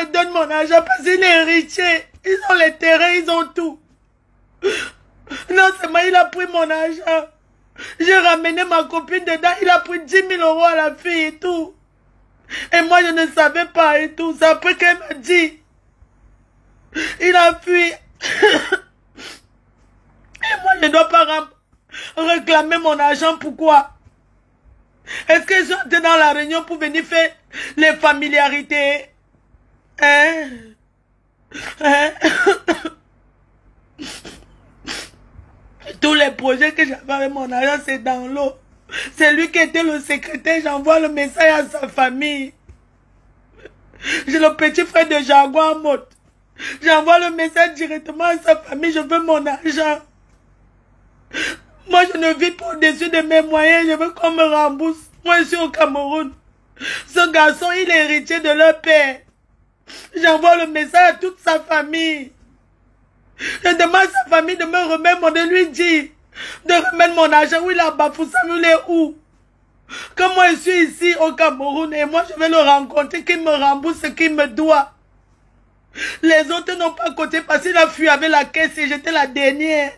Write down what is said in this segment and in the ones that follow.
me donne mon argent parce qu'il est héritier. Ils ont les terrains, ils ont tout. Non seulement il a pris mon argent. J'ai ramené ma copine dedans, il a pris 10 000 euros à la fille et tout. Et moi je ne savais pas et tout. C'est après qu'elle m'a dit. Il a fui. Et moi je ne dois pas réclamer mon argent. Pourquoi? Est-ce qu'ils sont dans la réunion pour venir faire les familiarités? Hein? Tous les projets que j'avais avec mon argent, c'est dans l'eau. C'est lui qui était le secrétaire, j'envoie le message à sa famille. J'ai le petit frère de Jaguar Mot. J'envoie le message directement à sa famille, je veux mon argent. Moi, je ne vis pas au-dessus de mes moyens, je veux qu'on me rembourse. Moi, je suis au Cameroun. Ce garçon, il est héritier de leur père. J'envoie le message à toute sa famille. Je demande à sa famille de me remettre, de lui dire, de remettre mon argent. Où il a Bafoussam, il est où? Comme moi, je suis ici au Cameroun et moi, je vais le rencontrer, qu'il me rembourse ce qu'il me doit. Les autres n'ont pas côté parce qu'il a fui avec la caisse et j'étais la dernière.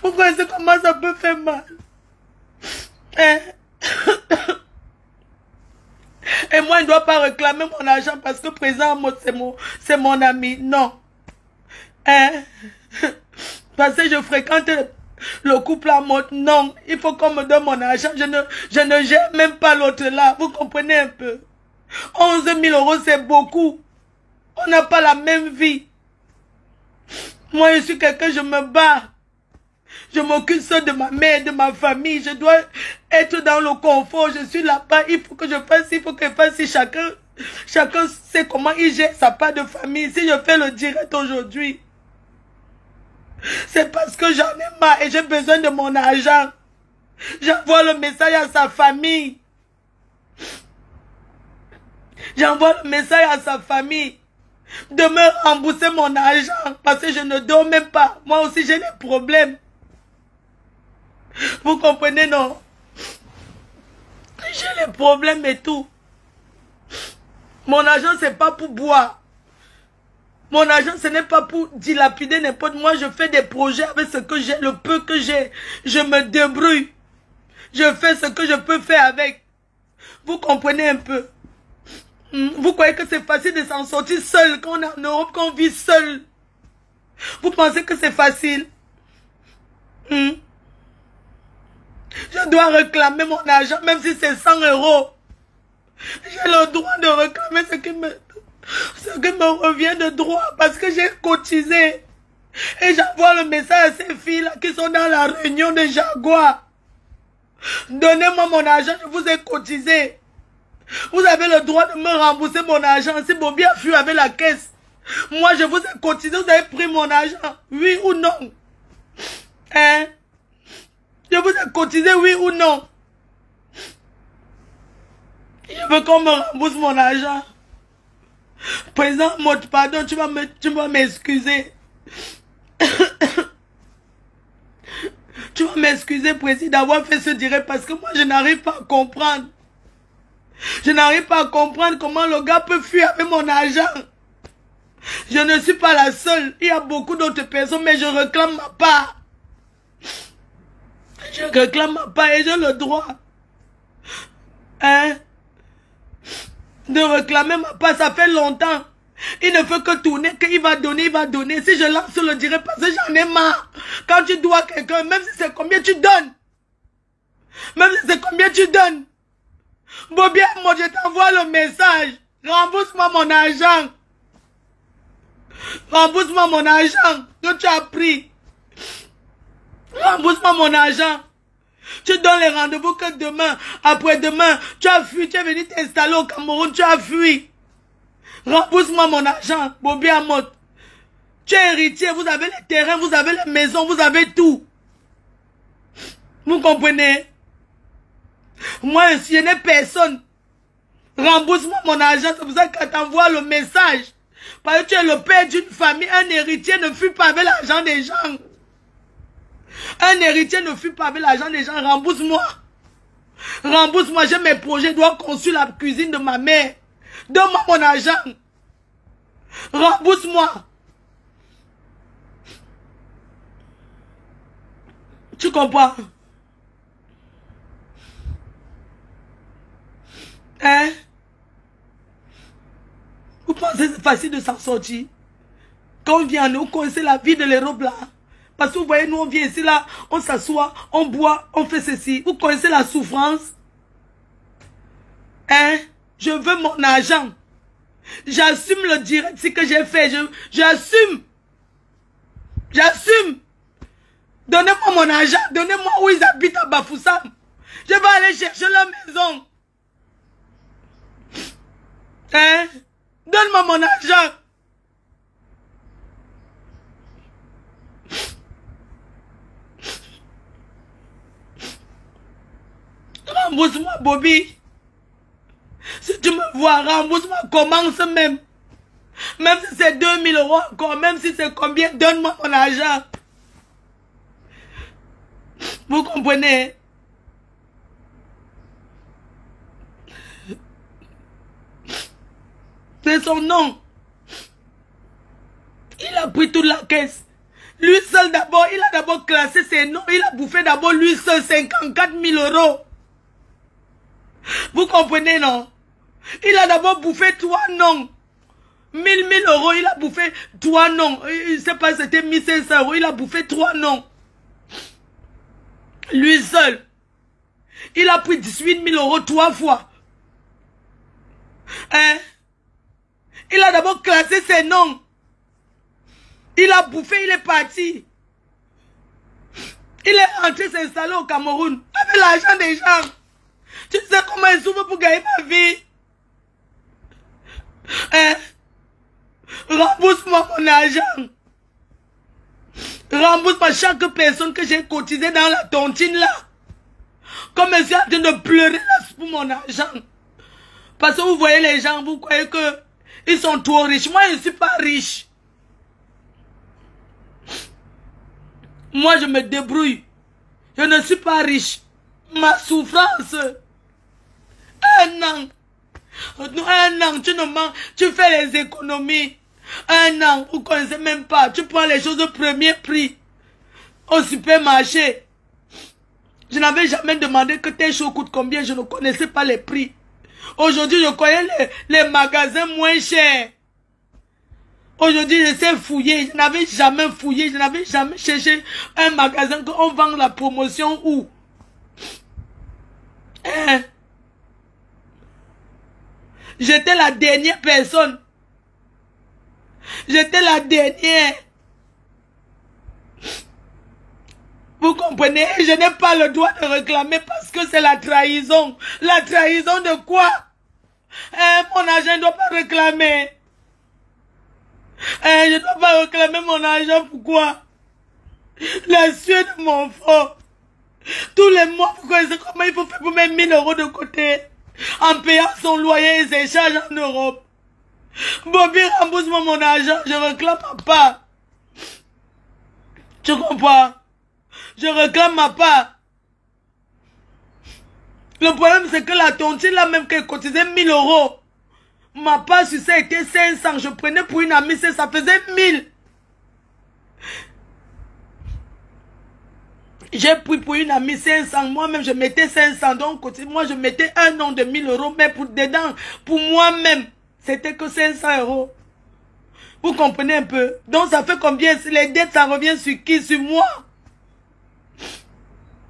Vous voyez comment ça peut faire mal? Hein? Et moi, je ne dois pas réclamer mon argent parce que président c'est mon ami. Non. Hein? Parce que je fréquente le couple à mode. Non, il faut qu'on me donne mon argent. Je ne gère même pas l'autre là. Vous comprenez un peu? 11 000 euros, c'est beaucoup. On n'a pas la même vie. Moi, je suis quelqu'un, je me bats. Je m'occupe seul de ma mère, de ma famille. Je dois être dans le confort. Je suis là-bas. Il faut que je fasse, il faut que je fasse. Chacun sait comment il gère sa part de famille. Si je fais le direct aujourd'hui, c'est parce que j'en ai marre et j'ai besoin de mon argent. J'envoie le message à sa famille. J'envoie le message à sa famille de me rembourser mon argent parce que je ne dors même pas. Moi aussi, j'ai des problèmes. Vous comprenez, non? J'ai les problèmes et tout. Mon argent, c'est pas pour boire. Mon argent, ce n'est pas pour dilapider n'importe. Moi, je fais des projets avec ce que j'ai, le peu que j'ai. Je me débrouille. Je fais ce que je peux faire avec. Vous comprenez un peu? Vous croyez que c'est facile de s'en sortir seul quand on est en Europe, quand on vit seul? Vous pensez que c'est facile? Je dois réclamer mon argent, même si c'est 100 euros. J'ai le droit de réclamer ce qui me revient de droit parce que j'ai cotisé. Et j'envoie le message à ces filles-là qui sont dans la réunion de Jaguar. Donnez-moi mon argent, je vous ai cotisé. Vous avez le droit de me rembourser mon argent. Si Bobby a fui avec la caisse, moi je vous ai cotisé, vous avez pris mon argent. Oui ou non? Hein? Je vous ai cotisé, oui ou non? Je veux qu'on me rembourse mon argent. Président Mot, pardon, tu vas m'excuser. Tu vas m'excuser, président, d'avoir fait ce direct parce que moi je n'arrive pas à comprendre. Je n'arrive pas à comprendre comment le gars peut fuir avec mon argent. Je ne suis pas la seule. Il y a beaucoup d'autres personnes, mais je réclame ma part. Je réclame ma part et j'ai le droit. Hein? De réclamer ma part, ça fait longtemps. Il ne fait que tourner, qu'il va donner, il va donner. Si je lance le direct parce que j'en ai marre. Quand tu dois quelqu'un, même si c'est combien tu donnes. Même si c'est combien tu donnes. Bobby, moi je t'envoie le message. Rembourse-moi mon argent. Rembourse-moi mon argent que tu as pris. Rembourse-moi mon argent. Tu donnes les rendez-vous que demain, après-demain, tu as fui, tu es venu t'installer au Cameroun, tu as fui. Rembourse-moi mon argent, Bobby Amot. Tu es héritier, vous avez les terrains, vous avez les maisons, vous avez tout. Vous comprenez? Moi, je n'ai personne. Rembourse-moi mon argent, c'est pour ça qu'elle t'envoie le message. Parce que tu es le père d'une famille, un héritier ne fuit pas avec l'argent des gens. Un héritier ne fuit pas avec l'argent des gens, rembourse-moi. Rembourse-moi, j'ai mes projets, je dois construire la cuisine de ma mère. Donne-moi mon argent. Rembourse-moi. Tu comprends? Hein? Vous pensez que c'est facile de s'en sortir? Quand on vient, nous connaissons la vie de l'Europe là. Parce que vous voyez, nous on vient ici là, on s'assoit, on boit, on fait ceci. Vous connaissez la souffrance? Hein? Je veux mon argent. J'assume le direct, ce que j'ai fait. J'assume. J'assume. Donnez-moi mon argent. Donnez-moi où ils habitent à Bafoussam. Je vais aller chercher leur maison. Hein? Donne-moi mon argent. Rembourse-moi, Bobby. Si tu me vois, rembourse-moi, commence même. Même si c'est 2000 € encore, même si c'est combien, donne-moi mon argent. Vous comprenez? C'est son nom. Il a pris toute la caisse. Lui seul d'abord, il a d'abord classé ses noms. Il a bouffé d'abord lui seul 54 000 €. Vous comprenez, non? Il a d'abord bouffé 3 noms. 1000 €, il a bouffé 3 noms. Je ne sais pas si c'était 1500 €. Il a bouffé 3 noms. Lui seul. Il a pris 18 000 € 3 fois. Hein? Il a d'abord classé ses noms. Il a bouffé, il est parti. Il est rentré s'installer au Cameroun. Avec l'argent des gens. Tu sais comment il souffre pour gagner ma vie? Hein? Rembourse-moi mon argent. Rembourse-moi chaque personne que j'ai cotisé dans la tontine là. Comme je suis en train de pleurer là pour mon argent. Parce que vous voyez les gens, vous croyez que ils sont trop riches. Moi, je ne suis pas riche. Moi, je me débrouille. Je ne suis pas riche. Ma souffrance. Un an. Tu ne manges, tu fais les économies. Un an, vous ne connaissez même pas. Tu prends les choses au premier prix. Au supermarché. Je n'avais jamais demandé que tes choses coûtent combien. Je ne connaissais pas les prix. Aujourd'hui, je connais les magasins moins chers. Aujourd'hui, je sais fouiller. Je n'avais jamais fouillé. Je n'avais jamais cherché un magasin qu'on vend la promotion où. Hein? J'étais la dernière personne. J'étais la dernière. Vous comprenez? Je n'ai pas le droit de réclamer parce que c'est la trahison. La trahison de quoi? Mon argent ne doit pas réclamer. Je ne dois pas réclamer mon argent. Pourquoi? La sueur de mon front. Tous les mois, vous connaissez comment il faut faire pour mettre 1000 € de côté. En payant son loyer et ses charges en Europe. Bobby, rembourse-moi mon argent. Je réclame ma part. Tu comprends? Je réclame ma part. Le problème, c'est que la tontine, là même qu'elle cotisait 1000 €. Ma part sur ça était 500. Je prenais pour une amie, ça faisait 1000. J'ai pris pour une amie 500. Moi-même, je mettais 500. Donc, moi, je mettais un nom de 1000 €. Mais pour dedans, pour moi-même, c'était que 500 €. Vous comprenez un peu? Donc, ça fait combien? Les dettes, ça revient sur qui? Sur moi.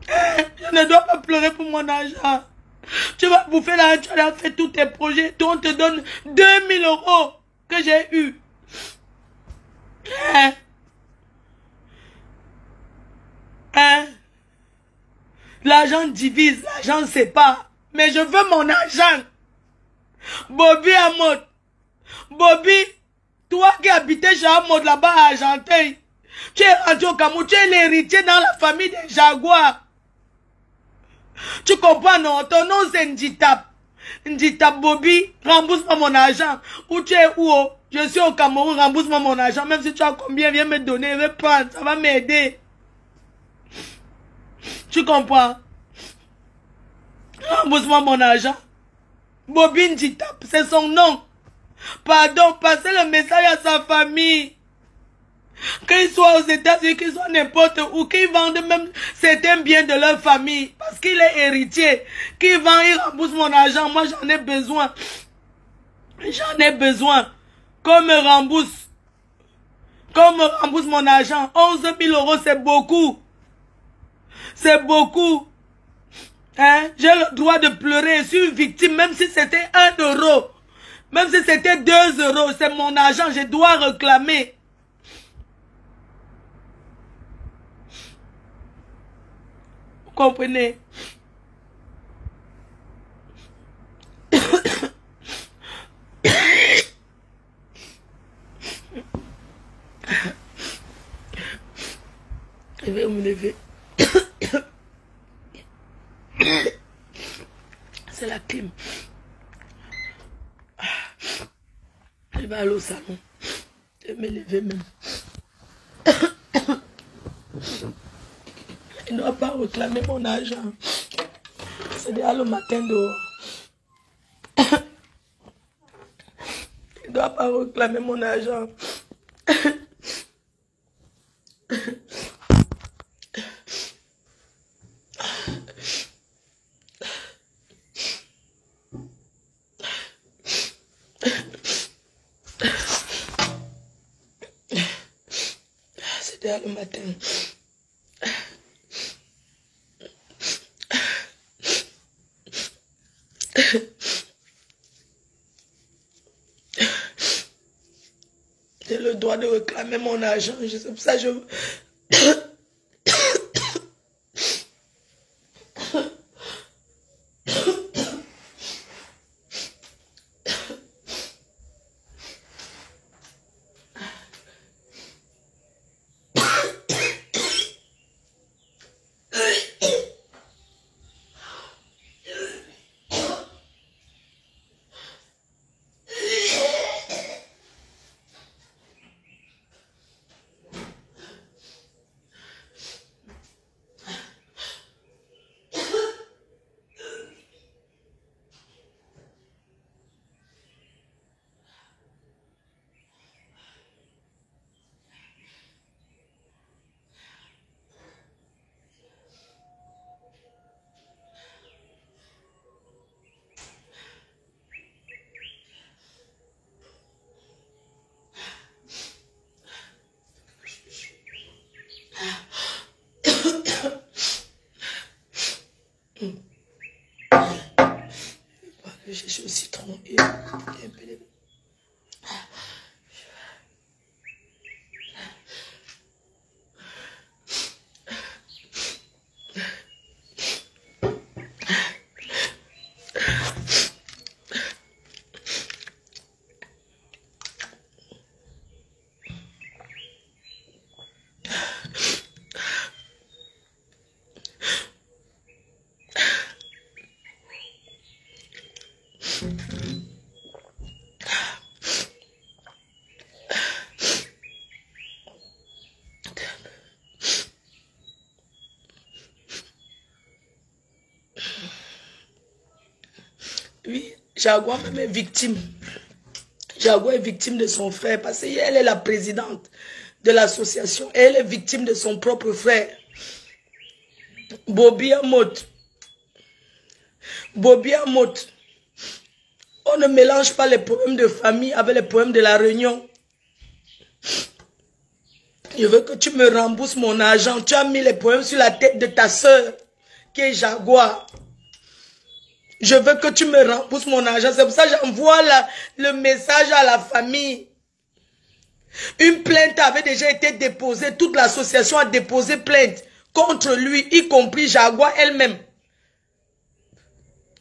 Je ne dois pas pleurer pour mon argent. Tu vas bouffer l'argent, tu as fait tous tes projets. On te donne 2000 € que j'ai eu. L'argent divise, l'argent sépare. Mais je veux mon argent. Bobby Amod. Bobby, toi qui habitais chez Amod là-bas à Argenteuil. Tu es rentré au Cameroun, tu es l'héritier dans la famille des Jaguars. Tu comprends, non? Ton nom c'est Nditap. Nditap Bobby, rembourse-moi mon argent. Où tu es où? Je suis au Cameroun, rembourse-moi mon argent. Même si tu as combien, viens me donner, je vais prendre, ça va m'aider. Tu comprends? Rembourse-moi mon argent. Bobine Ditap, c'est son nom. Pardon, passez le message à sa famille. Qu'ils soient aux États-Unis, qu'ils soient n'importe où, qu'ils vendent même certains biens de leur famille. Parce qu'il est héritier. Qu'il vend, il rembourse mon argent. Moi, j'en ai besoin. J'en ai besoin. Qu'on me rembourse. Qu'on me rembourse mon argent. 11 000 €, c'est beaucoup. C'est beaucoup. Hein? J'ai le droit de pleurer. Je suis une victime, même si c'était 1 €. Même si c'était 2 €. C'est mon argent. Je dois réclamer. Vous comprenez? Je vais me lever. C'est la clim. Je vais aller au salon. Je vais me lever même. Je ne dois pas réclamer mon argent. C'est déjà le matin dehors. Je ne dois pas réclamer mon argent. C'est déjà le matin. J'ai le droit de réclamer mon argent. C'est pour ça que je... J'ai au citron et un peu de... Oui, Jaguar même est victime. Jaguar est victime de son frère parce qu'elle est la présidente de l'association. Elle est victime de son propre frère. Bobby Amot. Bobby Amot. On ne mélange pas les problèmes de famille avec les problèmes de la réunion. Je veux que tu me rembourses mon argent. Tu as mis les problèmes sur la tête de ta soeur qui est Jaguar. Je veux que tu me rembourses mon argent. C'est pour ça que j'envoie le message à la famille. Une plainte avait déjà été déposée. Toute l'association a déposé plainte contre lui, y compris Jaguar elle-même.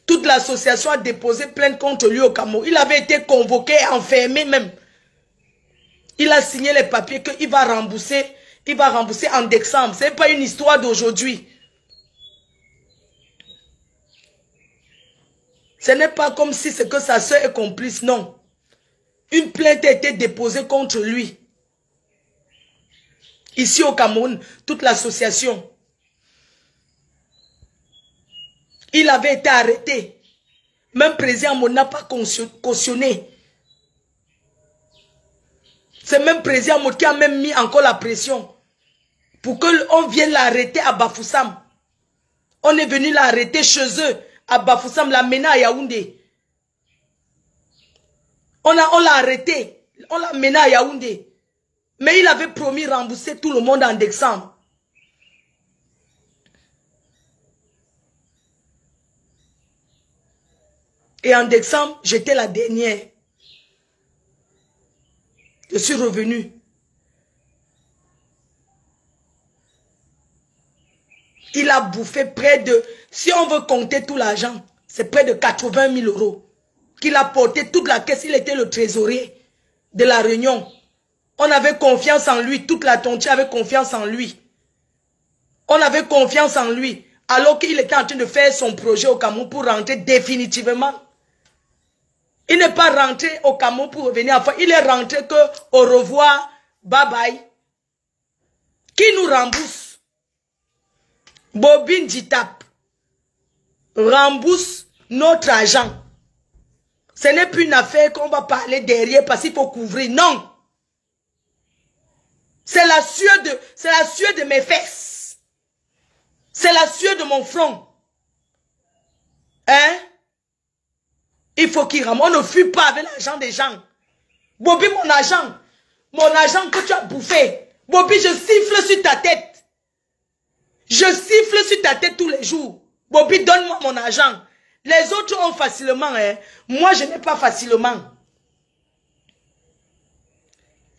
Toute l'association a déposé plainte contre lui au Cameroun. Il avait été convoqué, enfermé même. Il a signé les papiers qu'il va rembourser. Il va rembourser en décembre. Ce n'est pas une histoire d'aujourd'hui. Ce n'est pas comme si c'est que sa soeur est complice, non. Une plainte a été déposée contre lui. Ici au Cameroun, toute l'association. Il avait été arrêté. Même président Mo n'a pas cautionné. C'est même président Mo qui a même mis encore la pression pour qu'on vienne l'arrêter à Bafoussam. On est venu l'arrêter chez eux, à Bafoussam, l'amener à Yaoundé. On l'a arrêté, on l'a mené à Yaoundé. Mais il avait promis de rembourser tout le monde en décembre. Et en décembre, j'étais la dernière. Je suis revenu. Il a bouffé près de, si on veut compter tout l'argent, c'est près de 80 000 euros. Qu'il a porté toute la caisse, il était le trésorier de la Réunion. On avait confiance en lui, toute la tontière avait confiance en lui. On avait confiance en lui, alors qu'il était en train de faire son projet au Cameroun pour rentrer définitivement. Il n'est pas rentré au Cameroun pour revenir à fois. Il est rentré que au revoir, bye bye. Qui nous rembourse? Bobine Ditap rembourse notre argent. Ce n'est plus une affaire qu'on va parler derrière parce qu'il faut couvrir. Non. C'est la sueur de mes fesses. C'est la sueur de mon front. Hein? Il faut qu'il rende. On ne fuit pas avec l'argent des gens. Bobby, mon argent que tu as bouffé. Bobby, je siffle sur ta tête. Je siffle sur ta tête tous les jours. Bobby, donne-moi mon argent. Les autres ont facilement, hein. Moi, je n'ai pas facilement.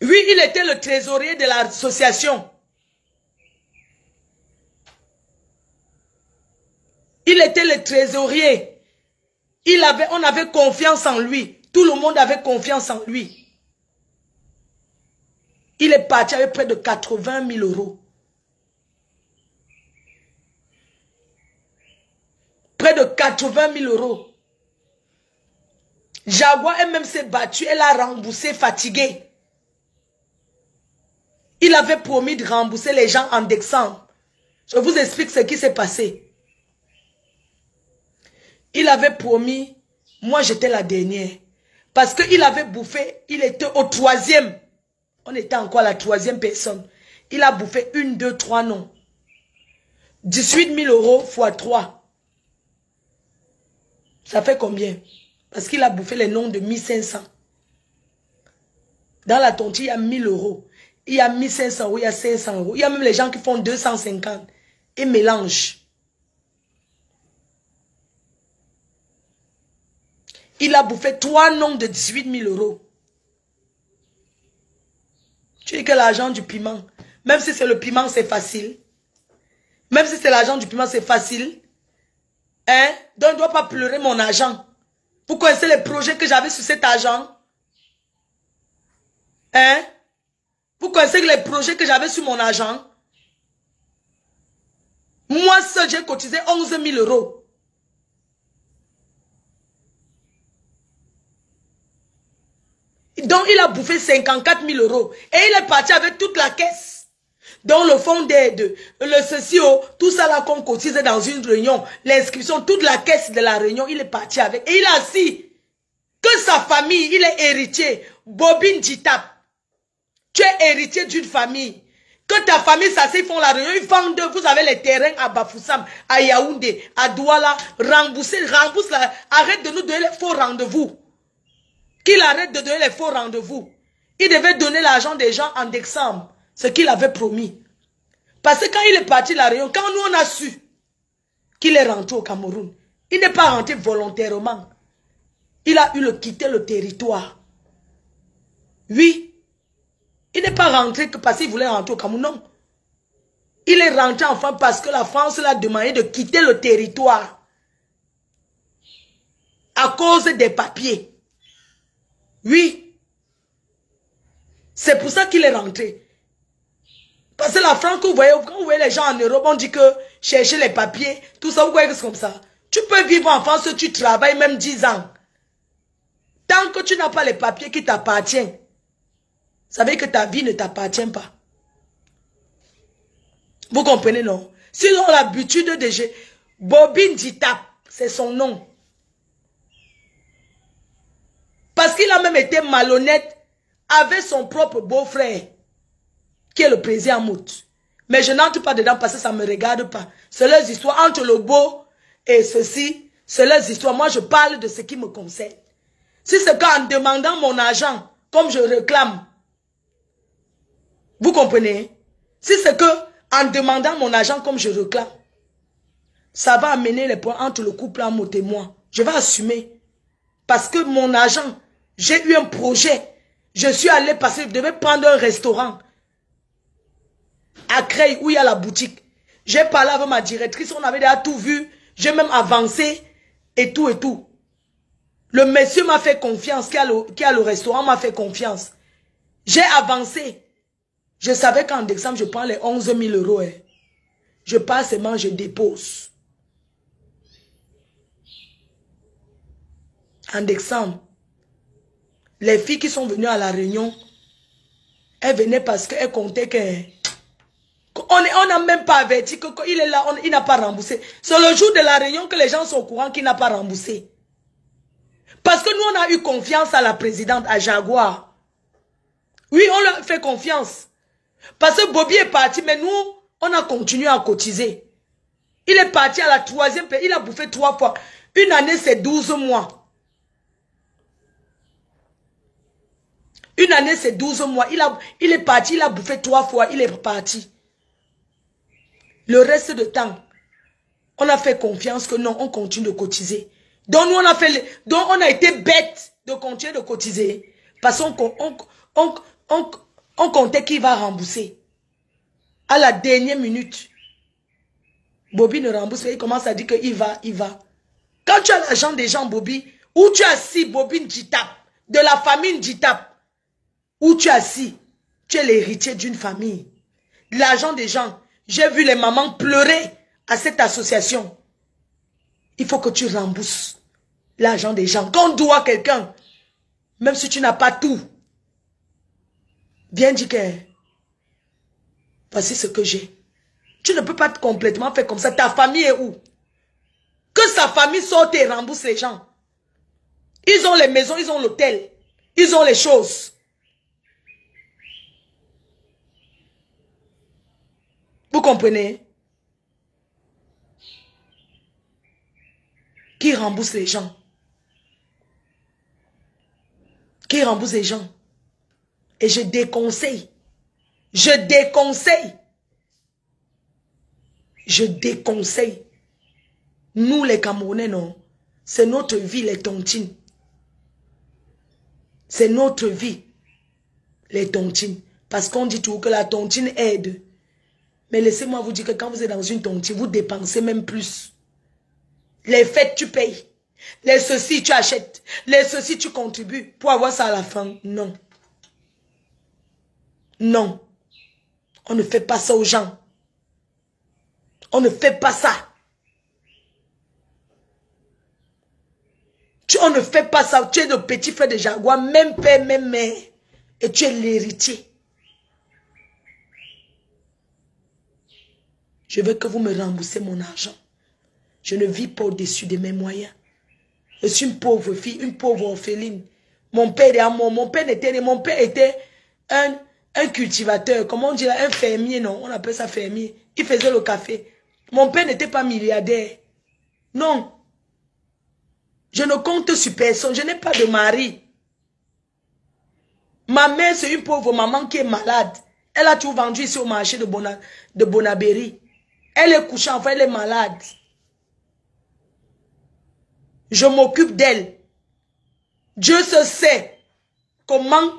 Oui, il était le trésorier de l'association. Il était le trésorier. On avait confiance en lui. Tout le monde avait confiance en lui. Il est parti avec près de 80 000 euros. Près de 80 000 euros. Jaguar elle-même s'est battue. Elle a remboursé fatiguée. Il avait promis de rembourser les gens en décembre. Je vous explique ce qui s'est passé. Il avait promis, moi j'étais la dernière. Parce qu'il avait bouffé, il était au 3e. On était encore à la 3e personne. Il a bouffé 1, 2, 3 noms. 18 000 euros x 3. Ça fait combien? Parce qu'il a bouffé les noms de 1500. Dans la tontille, il y a 1000 euros. Il y a 1500 euros, il y a 500 euros. Il y a même les gens qui font 250. Et mélangent. Il a bouffé 3 noms de 18 000 euros. Tu dis que l'argent du piment, même si c'est le piment, c'est facile. Même si c'est l'argent du piment, c'est facile. Hein? Donc, je ne dois pas pleurer mon argent. Vous connaissez les projets que j'avais sur cet argent? Hein? Vous connaissez les projets que j'avais sur mon argent? Moi seul, j'ai cotisé 11 000 euros. Donc, il a bouffé 54 000 euros. Et il est parti avec toute la caisse. Donc, le fonds d'aide, le CCO, tout ça là qu'on cotise dans une réunion, l'inscription, toute la caisse de la réunion, il est parti avec. Et il a dit que sa famille, il est héritier. Bobine Ditap. Tu es héritier d'une famille. Que ta famille, ça, ils font la réunion, ils vendent, vous avez les terrains à Bafoussam, à Yaoundé, à Douala, rembourse là, arrête de nous donner les faux rendez-vous. Qu'il arrête de donner les faux rendez-vous. Il devait donner l'argent des gens en décembre, ce qu'il avait promis. Parce que quand il est parti la réunion, quand nous on a su qu'il est rentré au Cameroun, il n'est pas rentré volontairement. Il a eu le quitter le territoire. Oui. Il n'est pas rentré que parce qu'il voulait rentrer au Cameroun, non. Il est rentré enfin parce que la France l'a demandé de quitter le territoire. À cause des papiers. Oui. C'est pour ça qu'il est rentré. Parce que la France, quand vous voyez les gens en Europe, on dit que chercher les papiers, tout ça, vous voyez que c'est comme ça. Tu peux vivre en France, tu travailles même 10 ans. Tant que tu n'as pas les papiers qui t'appartiennent, ça veut dire que ta vie ne t'appartient pas. Vous comprenez, non? S'ils ont l'habitude de... Bobine Ditap, c'est son nom. Parce qu'il a même été malhonnête avec son propre beau-frère, qui est le président Mout. Mais je n'entre pas dedans parce que ça ne me regarde pas. C'est leurs histoires entre le beau et ceci. C'est leurs histoires. Moi, je parle de ce qui me concerne. Si c'est qu'en demandant mon argent, comme je réclame, vous comprenez? Si c'est que en demandant mon argent comme je réclame, ça va amener les points entre le couple Amout et moi. Je vais assumer. Parce que mon argent, j'ai eu un projet. Je suis allé passer, je devais prendre un restaurant à Creil où il y a la boutique. J'ai parlé avec ma directrice, on avait déjà tout vu. J'ai même avancé et tout et tout. Le monsieur m'a fait confiance, qui a le restaurant m'a fait confiance. J'ai avancé. Je savais qu'en décembre, je prends les 11 000 euros. Hein. Je passe seulement, je dépose. En décembre, les filles qui sont venues à la réunion, elles venaient parce qu'elles comptaient qu'on n'a même pas averti qu'il est là, il n'a pas remboursé. C'est le jour de la réunion que les gens sont au courant qu'il n'a pas remboursé. Parce que nous, on a eu confiance à la présidente, à Jaguar. Oui, on lui a fait confiance. Parce que Bobby est parti, mais nous, on a continué à cotiser. Il est parti à la 3e paie, il a bouffé 3 fois. Une année, c'est 12 mois. Une année, c'est 12 mois. Il est parti, il a bouffé 3 fois, il est parti. Le reste du temps, on a fait confiance que non, on continue de cotiser. Donc, nous, on a été bêtes de continuer de cotiser. Parce qu'on comptait qui va rembourser. À la dernière minute, Bobby ne rembourse pas, il commence à dire qu'il va, il va. Quand tu as l'argent des gens, Bobby, où tu as assis, Bobby Njitap, de la famille Njitap, où tu as assis, tu es l'héritier d'une famille. L'argent des gens, j'ai vu les mamans pleurer à cette association. Il faut que tu rembourses l'argent des gens. Quand on doit quelqu'un, même si tu n'as pas tout, viens dire que voici ce que j'ai. Tu ne peux pas complètement faire comme ça. Ta famille est où? Que sa famille sorte et rembourse les gens. Ils ont les maisons, ils ont l'hôtel. Ils ont les choses. Vous comprenez? Qui rembourse les gens? Qui rembourse les gens? Et je déconseille. Je déconseille. Je déconseille. Nous les Camerounais, non. C'est notre vie, les tontines. C'est notre vie, les tontines. Parce qu'on dit toujours que la tontine aide. Mais laissez-moi vous dire que quand vous êtes dans une tontine, vous dépensez même plus. Les fêtes, tu payes. Les ceci, tu achètes. Les ceci, tu contribues. Pour avoir ça à la fin, non. Non. On ne fait pas ça aux gens. On ne fait pas ça. On ne fait pas ça. Tu es le petit frère de Jaguar, même père, même mère. Et tu es l'héritier. Je veux que vous me remboursez mon argent. Je ne vis pas au-dessus de mes moyens. Je suis une pauvre fille, une pauvre orpheline. Mon père est à moi. Mon père était un cultivateur. Comment on dit là? Un fermier, non? On appelle ça fermier. Il faisait le café. Mon père n'était pas milliardaire. Non. Je ne compte sur personne. Je n'ai pas de mari. Ma mère, c'est une pauvre maman qui est malade. Elle a tout vendu ici au marché de Bonabéry. Elle est couchée, enfin, elle est malade. Je m'occupe d'elle. Dieu se sait comment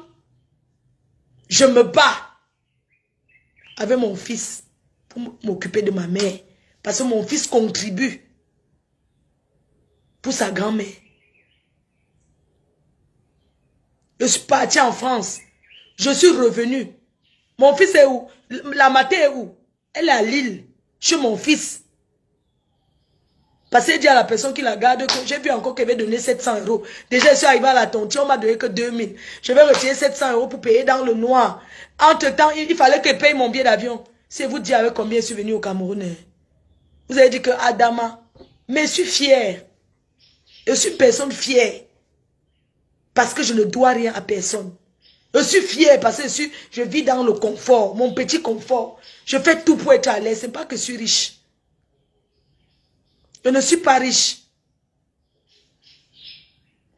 je me bats avec mon fils pour m'occuper de ma mère. Parce que mon fils contribue pour sa grand-mère. Je suis parti en France. Je suis revenu. Mon fils est où? La matin est où? Elle est à Lille, chez mon fils. Parce que dit à la personne qui la garde que j'ai vu encore qu'elle va donner 700 €. Déjà, je suis arrivé à la tontine, on m'a donné que 2000. Je vais retirer 700 € pour payer dans le noir. Entre-temps, il fallait que je paye mon billet d'avion. C'est vous dire avec combien je suis venu au Cameroun. Vous avez dit que Adama, mais je suis fière. Je suis une personne fière. Parce que je ne dois rien à personne. Je suis fière parce que je vis dans le confort, mon petit confort. Je fais tout pour être à l'aise. Ce n'est pas que je suis riche. Je ne suis pas riche.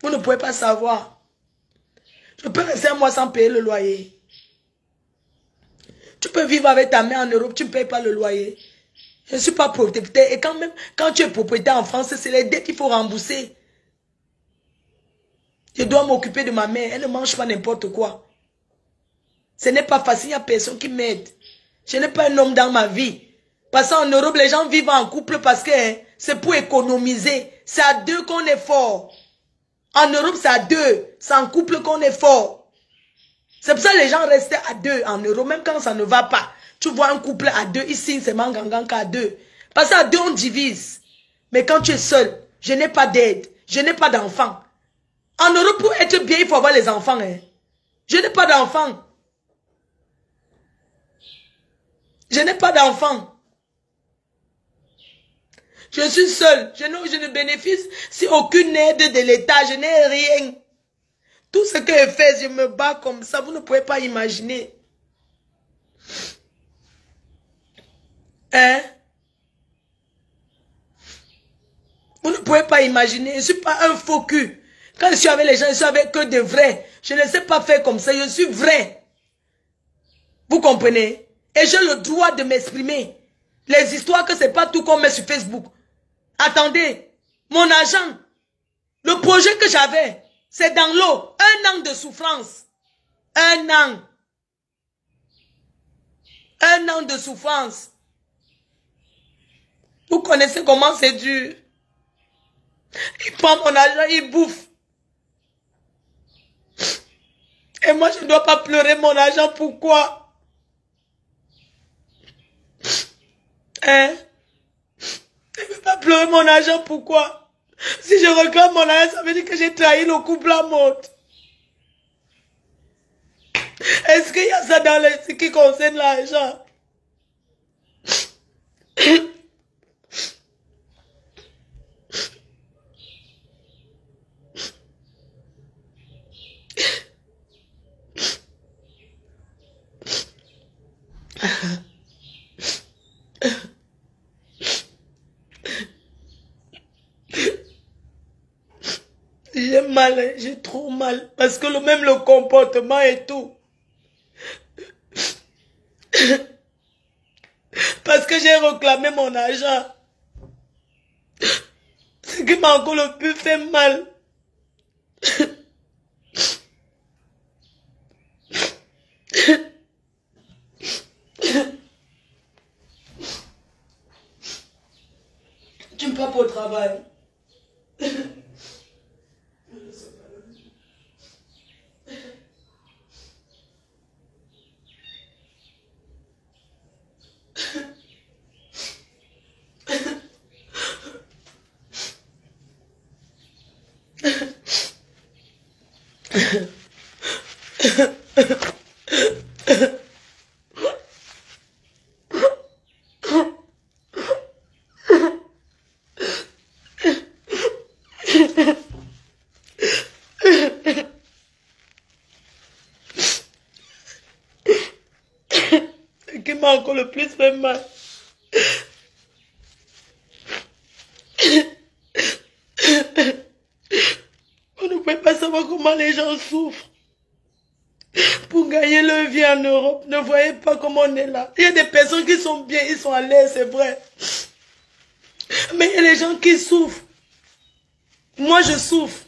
Vous ne pouvez pas savoir. Je peux rester un mois sans payer le loyer. Tu peux vivre avec ta mère en Europe, tu ne payes pas le loyer. Je ne suis pas propriétaire. Et quand même, quand tu es propriétaire en France, c'est les dettes qu'il faut rembourser. Je dois m'occuper de ma mère. Elle ne mange pas n'importe quoi. Ce n'est pas facile, il n'y a personne qui m'aide. Je n'ai pas un homme dans ma vie. Parce qu'en Europe, les gens vivent en couple parce que c'est pour économiser. C'est à deux qu'on est fort. En Europe, c'est à deux. C'est en couple qu'on est fort. C'est pour ça que les gens restent à deux en Europe, même quand ça ne va pas. Tu vois un couple à deux, ici, c'est mangangan qu'à deux. Parce qu'à deux, on divise. Mais quand tu es seul, je n'ai pas d'aide. Je n'ai pas d'enfant. En Europe, pour être bien, il faut avoir les enfants. Hein. Je n'ai pas d'enfant. Je n'ai pas d'enfant. Je suis seule. Je ne bénéficie si aucune aide de l'État. Je n'ai rien. Tout ce que je fais, je me bats comme ça. Vous ne pouvez pas imaginer. Hein? Vous ne pouvez pas imaginer. Je ne suis pas un faux cul. Quand je suis avec les gens, je suis avec que de vrais. Je ne sais pas faire comme ça. Je suis vrai. Vous comprenez? Et j'ai le droit de m'exprimer. Les histoires que c'est pas tout qu'on met sur Facebook. Attendez. Mon argent. Le projet que j'avais. C'est dans l'eau. 1 an de souffrance. 1 an. 1 an de souffrance. Vous connaissez comment c'est dur. Il prend mon argent, il bouffe. Et moi, je ne dois pas pleurer mon argent. Pourquoi? Hein? Je ne veux pas pleurer mon argent. Pourquoi? Si je réclame mon argent, ça veut dire que j'ai trahi le couple à mort. Est-ce qu'il y a ça dans ce qui concerne l'argent? J'ai mal, j'ai trop mal. Parce que même le comportement et tout. Parce que j'ai réclamé mon argent. Ce qui m'a encore le plus fait mal. Tu me prends pour le travail. Ce qui m'a encore le plus fait mal. Vous ne pouvez pas savoir comment les gens souffrent. Pour gagner leur vie en Europe, ne voyez pas comment on est là. Il y a des personnes qui sont bien, ils sont à l'aise, c'est vrai. Mais il y a des gens qui souffrent. Moi, je souffre.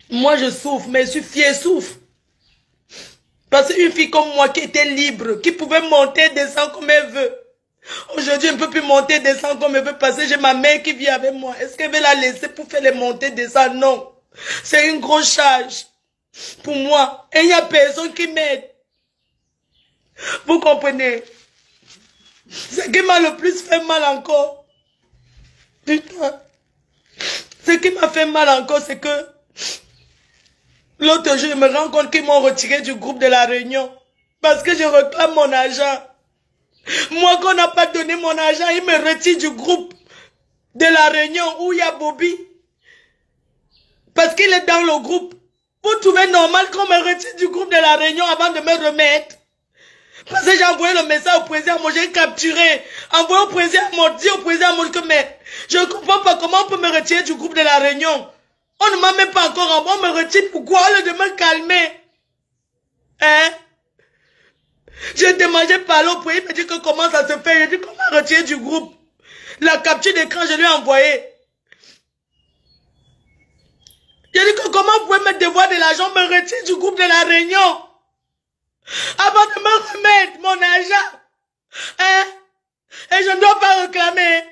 Moi, je souffre, mais je suis fière, souffre. Parce qu'une fille comme moi qui était libre, qui pouvait monter, descendre comme elle veut. Aujourd'hui, elle ne peut plus monter, descendre comme elle veut parce que j'ai ma mère qui vit avec moi. Est-ce qu'elle veut la laisser pour faire les montées, descendre? Non. C'est une grosse charge pour moi. Et il n'y a personne qui m'aide. Vous comprenez? Ce qui m'a le plus fait mal encore. Putain. Ce qui m'a fait mal encore, c'est que l'autre jour, je me rends compte qu'ils m'ont retiré du groupe de la réunion. Parce que je réclame mon argent. Moi, qu'on n'a pas donné mon argent, ils me retirent du groupe de la réunion où il y a Bobby. Parce qu'il est dans le groupe. Vous trouvez normal qu'on me retire du groupe de la réunion avant de me remettre? Parce que j'ai envoyé le message au président, moi j'ai capturé, envoyé au président, dit au président que mais je ne comprends pas comment on peut me retirer du groupe de la réunion. On ne m'a même pas encore envoyé, on me retire pourquoi au lieu de me calmer? Hein? J'ai demandé parler au président, il me dit que comment ça se fait, j'ai dit qu'on m'a retiré du groupe. La capture d'écran, je lui ai envoyé. J'ai dit que comment vous pouvez me devoir de l'argent, me retirer du groupe de la réunion? Avant de me remettre mon argent. Hein? Et je ne dois pas réclamer.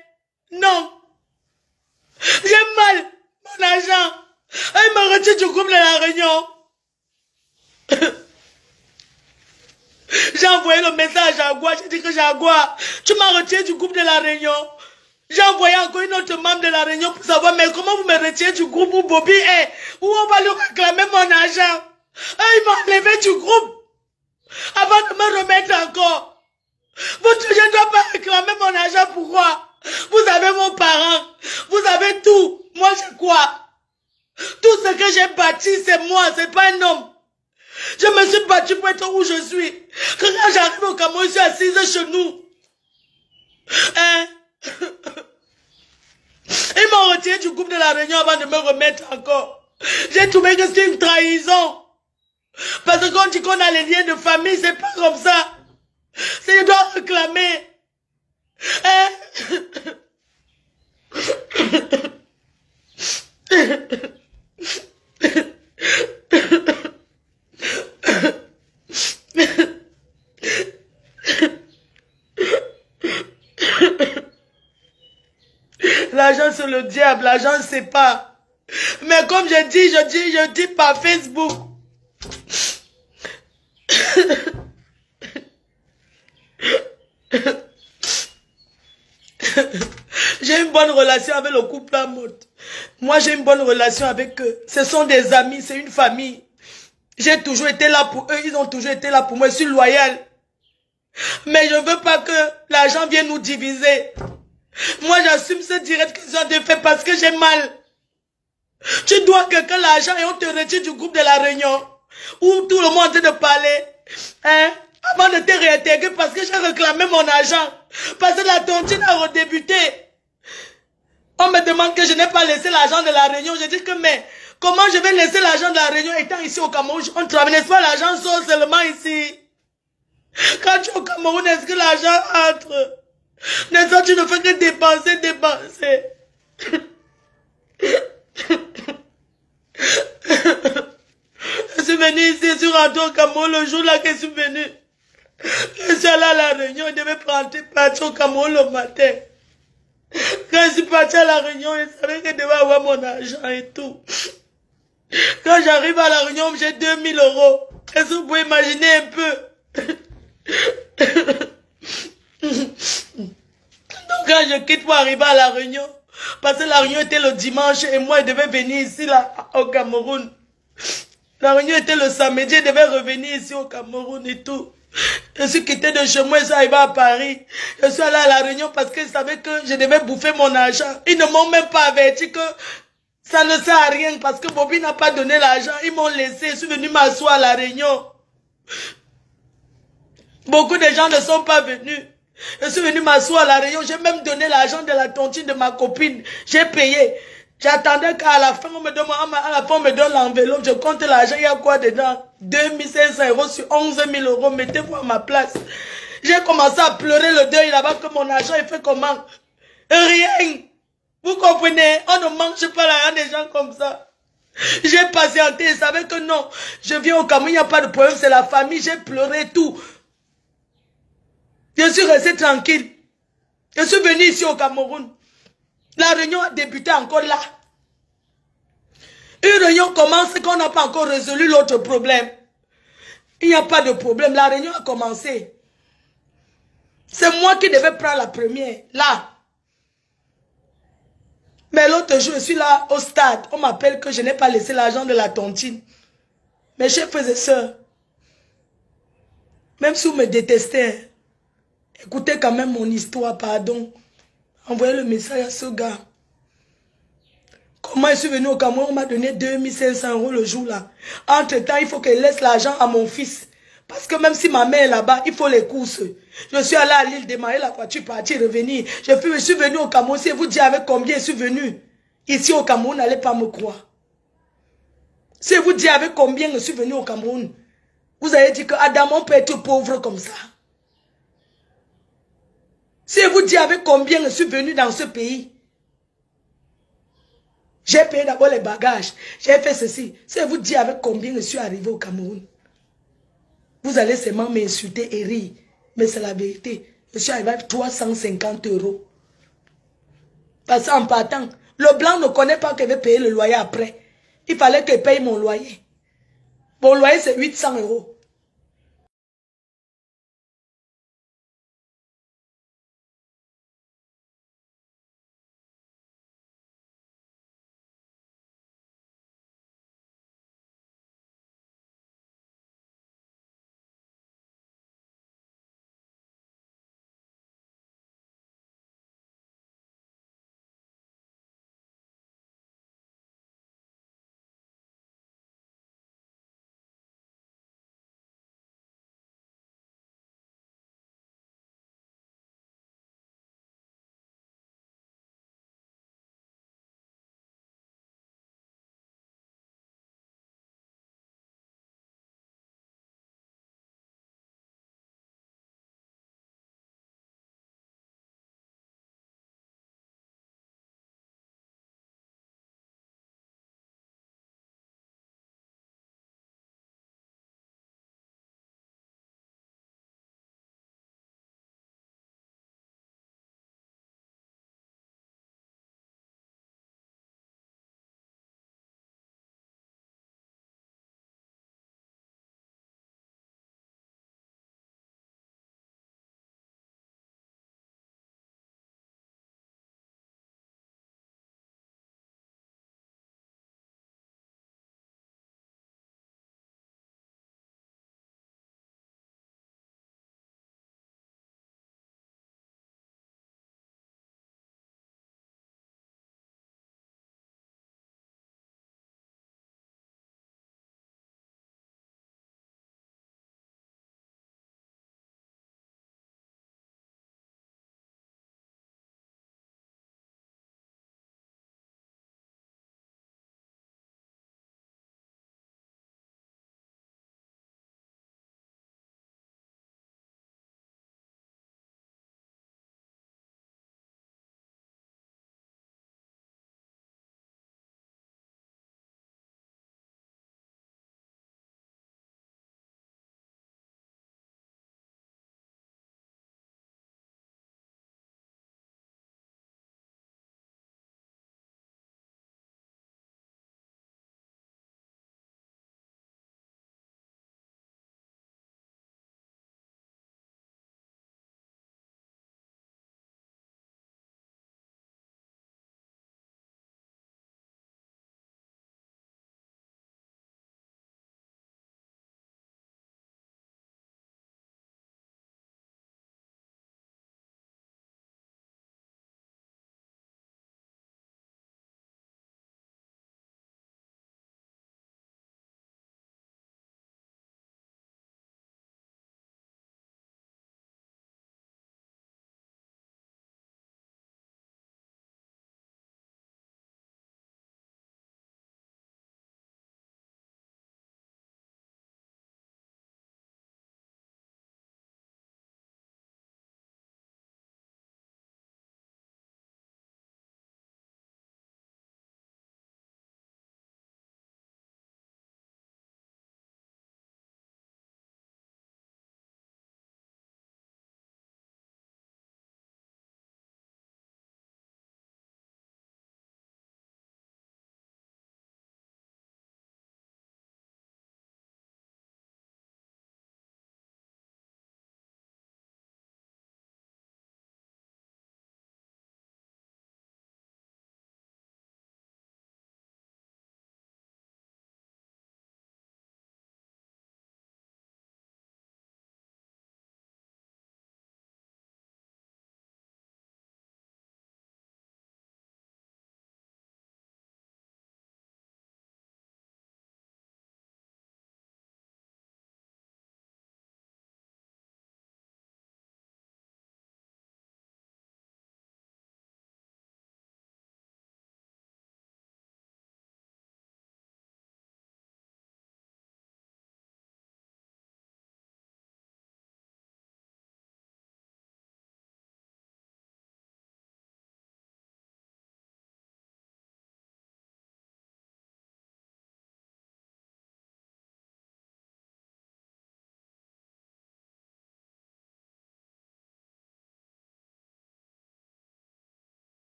Non. J'ai mal mon argent. Et il me retire du groupe de la réunion. J'ai envoyé le message à Jaguar. J'ai dit que Jaguar, tu m'as retiré du groupe de la réunion. J'ai envoyé encore une autre membre de la réunion pour savoir, mais comment vous me retirez du groupe où Bobby est? Où on va lui réclamer mon argent? Et il m'a enlevé du groupe. Avant de me remettre encore. Je ne dois pas réclamer mon argent, pourquoi? Vous avez vos parents, vous avez tout. Moi j'ai quoi? Tout ce que j'ai bâti, c'est moi, c'est pas un homme. Je me suis battu pour être où je suis. Quand j'arrive au Cameroun, je suis assise chez nous. Hein? Ils m'ont retiré du groupe de la réunion avant de me remettre encore. J'ai trouvé que c'est une trahison. Parce qu'on dit qu'on a les liens de famille, c'est pas comme ça. C'est je dois réclamer. Hein? L'argent c'est le diable, l'argent c'est pas. Mais comme je dis par Facebook. J'ai une bonne relation avec le couple à mode. Moi, j'ai une bonne relation avec eux. Ce sont des amis, c'est une famille. J'ai toujours été là pour eux, ils ont toujours été là pour moi. Je suis loyal. Mais je ne veux pas que l'argent vienne nous diviser. Moi, j'assume ce direct qu'ils ont fait parce que j'ai mal. Tu dois quelqu'un l'argent et on te retire du groupe de la réunion. Où tout le monde est en train de parler. Hein? Avant de te réintégrer parce que j'ai réclamé mon argent. Parce que la tontine a redébuté. On me demande que je n'ai pas laissé l'argent de la réunion. Je dis que mais comment je vais laisser l'argent de la réunion étant ici au Cameroun? On travaille, n'est-ce pas, l'argent sort seulement ici. Quand tu es au Cameroun, est-ce que l'argent entre? N'est-ce pas, tu ne fais que dépenser, dépenser. Je suis venu ici, je suis rentré au Cameroun le jour là que je suis venu. Je suis allé à la réunion, je devais partir au Cameroun le matin. Quand je suis parti à la réunion, je savais que je devais avoir mon argent et tout. Quand j'arrive à la réunion, j'ai 2000 €. Est-ce que vous pouvez imaginer un peu? Donc quand je quitte pour arriver à la réunion, parce que la réunion était le dimanche et moi je devais venir ici là au Cameroun. La réunion était le samedi, je devais revenir ici au Cameroun et tout. Je suis quitté de chez moi, je suis arrivé à Paris. Je suis allé à la réunion parce qu'ils savaient que je devais bouffer mon argent. Ils ne m'ont même pas averti que ça ne sert à rien parce que Bobby n'a pas donné l'argent. Ils m'ont laissé, je suis venu m'asseoir à la réunion. Beaucoup de gens ne sont pas venus. Je suis venu m'asseoir à la réunion. J'ai même donné l'argent de la tontine de ma copine. J'ai payé. J'attendais qu'à la fin, on me donne l'enveloppe. Je compte l'argent. Il y a quoi dedans? 2500 € sur 11 000 €. Mettez-vous à ma place. J'ai commencé à pleurer le deuil là-bas que mon argent est fait comment? Rien. Vous comprenez? On ne mange pas l'argent des gens comme ça. J'ai patienté. Je savais que non. Je viens au Cameroun, il n'y a pas de problème. C'est la famille. J'ai pleuré tout. Je suis resté tranquille. Je suis venu ici au Cameroun. La réunion a débuté encore là. Une réunion commence qu'on n'a pas encore résolu l'autre problème. Il n'y a pas de problème. La réunion a commencé. C'est moi qui devais prendre la première. Là. Mais l'autre jour, je suis là au stade. On m'appelle que je n'ai pas laissé l'argent de la tontine. Mes chers frères et sœurs, même si vous me détestez, écoutez quand même mon histoire, pardon. Envoyez le message à ce gars. Comment je suis venu au Cameroun, on m'a donné 2500 € le jour là. Entre-temps, il faut que je laisse l'argent à mon fils. Parce que même si ma mère est là-bas, il faut les courses. Je suis allé à l'île, démarrer la voiture, partir, revenir. Je suis venu au Cameroun. Si vous dites avec combien je suis venu ici au Cameroun, n'allez pas me croire. Si vous dites avec combien je suis venu au Cameroun, vous allez dire que Adam, on peut être pauvre comme ça. Si vous dites avec combien je suis venu dans ce pays, j'ai payé d'abord les bagages, j'ai fait ceci. Si vous dites avec combien je suis arrivé au Cameroun, vous allez seulement m'insulter et rire. Mais c'est la vérité. Je suis arrivé avec 350 €. Parce qu'en partant, le blanc ne connaît pas qu'il va payer le loyer après. Il fallait qu'il paye mon loyer. Mon loyer, c'est 800 €.